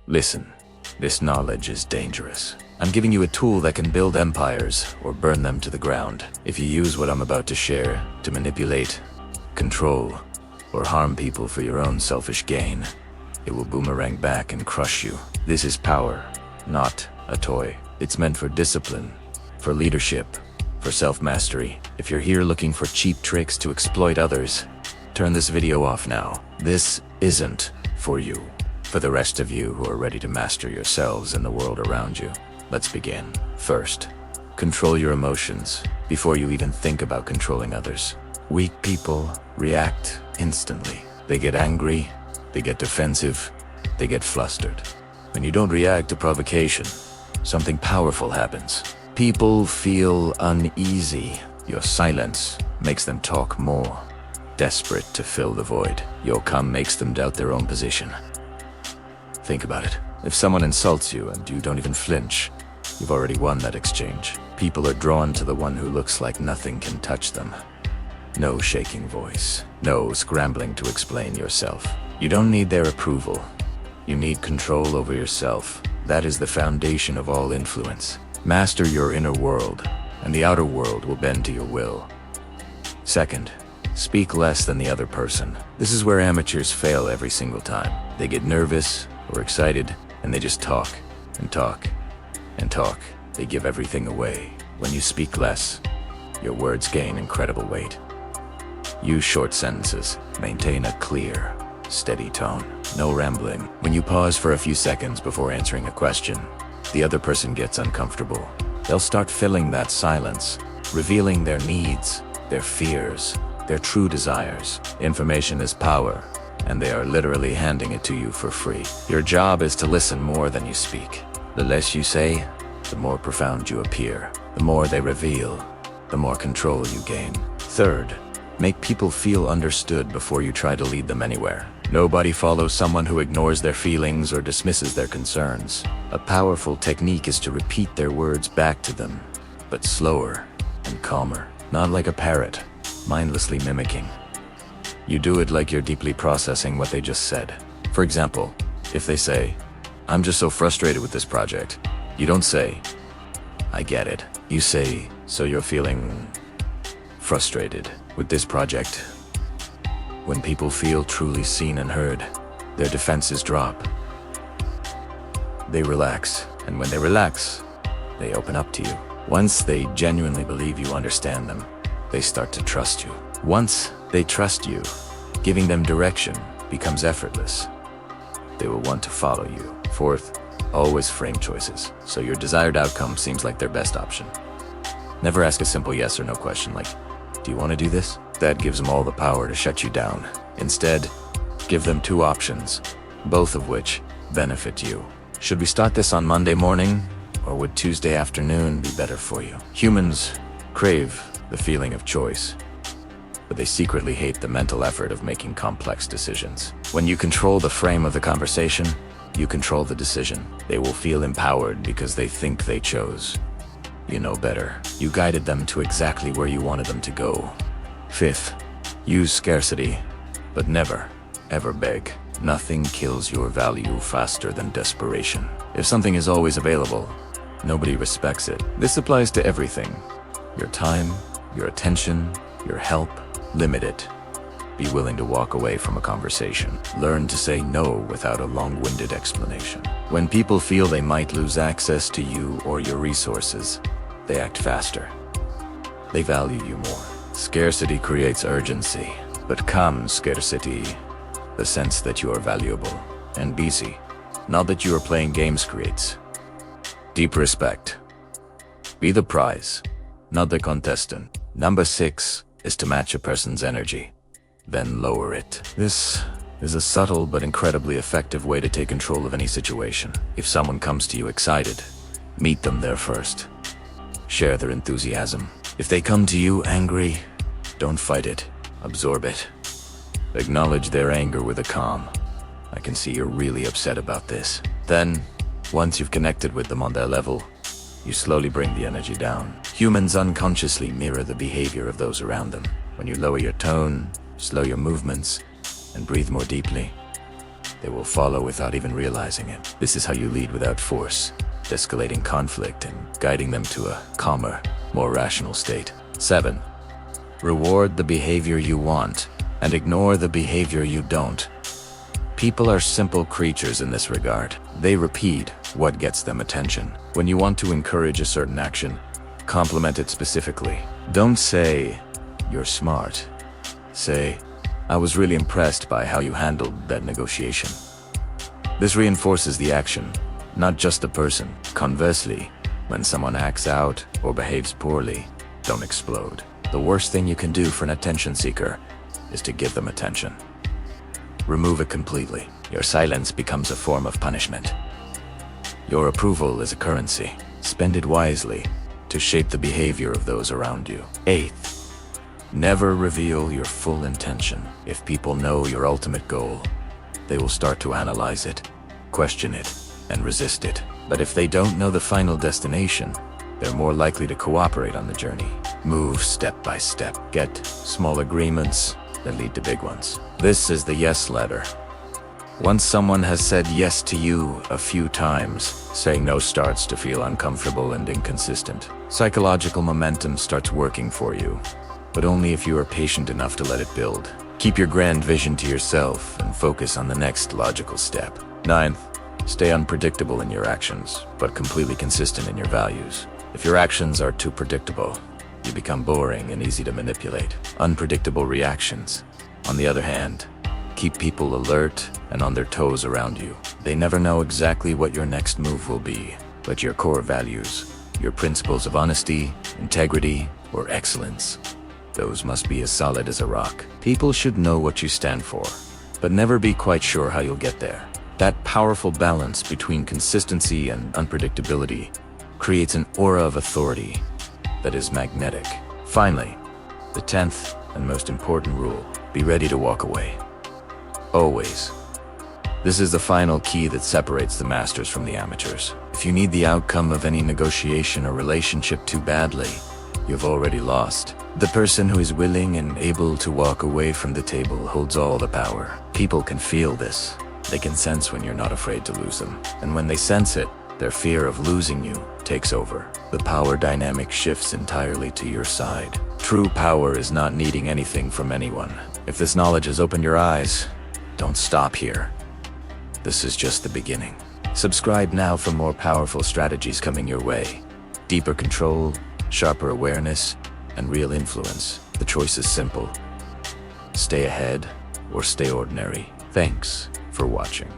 Listen, this knowledge is dangerous. I'm giving you a tool that can build empires or burn them to the ground. If you use what I'm about to share to manipulate, control, or harm people for your own selfish gain, it will boomerang back and crush you. This is power, not a toy. It's meant for discipline, for leadership, for self-mastery. If you're here looking for cheap tricks to exploit others, turn this video off now. This isn't for you. For the rest of you who are ready to master yourselves and the world around you, let's begin. First, control your emotions before you even think about controlling others. Weak people react instantly. They get angry, they get defensive, they get flustered. When you don't react to provocation, something powerful happens. People feel uneasy. Your silence makes them talk more, desperate to fill the void. Your calm makes them doubt their own position. Think about it. If someone insults you and you don't even flinch, you've already won that exchange. People are drawn to the one who looks like nothing can touch them. No shaking voice, no scrambling to explain yourself. You don't need their approval. You need control over yourself. That is the foundation of all influence. Master your inner world, and the outer world will bend to your will. Second, speak less than the other person. This is where amateurs fail every single time. They get nervous or excited, and they just talk and talk and talk. They give everything away. When you speak less, your words gain incredible weight. Use short sentences. Maintain a clear, steady tone. No rambling. When you pause for a few seconds before answering a question, the other person gets uncomfortable. They'll start filling that silence, revealing their needs, their fears, their true desires. Information is power, and they are literally handing it to you for free. Your job is to listen more than you speak. The less you say, the more profound you appear. The more they reveal, the more control you gain. Third, make people feel understood before you try to lead them anywhere. Nobody follows someone who ignores their feelings or dismisses their concerns. A powerful technique is to repeat their words back to them, but slower and calmer. Not like a parrot, mindlessly mimicking. You do it like you're deeply processing what they just said. For example, if they say, "I'm just so frustrated with this project," you don't say, "I get it." You say, "So you're feeling frustrated with this project?" When people feel truly seen and heard, their defenses drop. They relax, and when they relax, they open up to you. Once they genuinely believe you understand them, they start to trust you. Once they trust you, giving them direction becomes effortless. They will want to follow you. Fourth, always frame choices, so your desired outcome seems like their best option. Never ask a simple yes or no question like, "Do you want to do this?" That gives them all the power to shut you down. Instead, give them two options, both of which benefit you. Should we start this on Monday morning, or would Tuesday afternoon be better for you? Humans crave the feeling of choice, but they secretly hate the mental effort of making complex decisions. When you control the frame of the conversation, you control the decision. They will feel empowered because they think they chose. You know better. You guided them to exactly where you wanted them to go. Fifth, use scarcity, but never, ever beg. Nothing kills your value faster than desperation. If something is always available, nobody respects it. This applies to everything. Your time, your attention, your help. Limit it. Be willing to walk away from a conversation. Learn to say no without a long-winded explanation. When people feel they might lose access to you or your resources, they act faster. They value you more. Scarcity creates urgency, but calm scarcity, the sense that you are valuable and busy, not that you are playing games, creates deep respect. Be the prize, not the contestant. Number 6 is to match a person's energy, then lower it. This is a subtle but incredibly effective way to take control of any situation. If someone comes to you excited, meet them there first. Share their enthusiasm. If they come to you angry, don't fight it, absorb it. Acknowledge their anger with a calm. "I can see you're really upset about this." Then, once you've connected with them on their level, you slowly bring the energy down. Humans unconsciously mirror the behavior of those around them. When you lower your tone, slow your movements, and breathe more deeply, they will follow without even realizing it. This is how you lead without force, escalating conflict and guiding them to a calmer, more rational state. 7. Reward the behavior you want and ignore the behavior you don't. People are simple creatures in this regard. They repeat what gets them attention. When you want to encourage a certain action, compliment it specifically. Don't say, "You're smart." Say, "I was really impressed by how you handled that negotiation." This reinforces the action, not just the person. Conversely, when someone acts out or behaves poorly, don't explode. The worst thing you can do for an attention seeker is to give them attention. Remove it completely. Your silence becomes a form of punishment. Your approval is a currency. Spend it wisely to shape the behavior of those around you. 8th, never reveal your full intention. If people know your ultimate goal, they will start to analyze it, question it, and resist it. But if they don't know the final destination, they're more likely to cooperate on the journey. Move step by step. Get small agreements that lead to big ones. This is the yes ladder. Once someone has said yes to you a few times, saying no starts to feel uncomfortable and inconsistent. Psychological momentum starts working for you, but only if you are patient enough to let it build. Keep your grand vision to yourself and focus on the next logical step. 9th, stay unpredictable in your actions, but completely consistent in your values. If your actions are too predictable, you become boring and easy to manipulate. Unpredictable reactions, on the other hand, keep people alert and on their toes around you. They never know exactly what your next move will be, but your core values, your principles of honesty, integrity, or excellence, those must be as solid as a rock. People should know what you stand for, but never be quite sure how you'll get there. That powerful balance between consistency and unpredictability creates an aura of authority that is magnetic. Finally, the 10th and most important rule, be ready to walk away. Always. This is the final key that separates the masters from the amateurs. If you need the outcome of any negotiation or relationship too badly, you've already lost. The person who is willing and able to walk away from the table holds all the power. People can feel this. They can sense when you're not afraid to lose them. And when they sense it, their fear of losing you takes over. The power dynamic shifts entirely to your side. True power is not needing anything from anyone. If this knowledge has opened your eyes, don't stop here. This is just the beginning. Subscribe now for more powerful strategies coming your way. Deeper control, sharper awareness, and real influence. The choice is simple. Stay ahead or stay ordinary. Thanks for watching.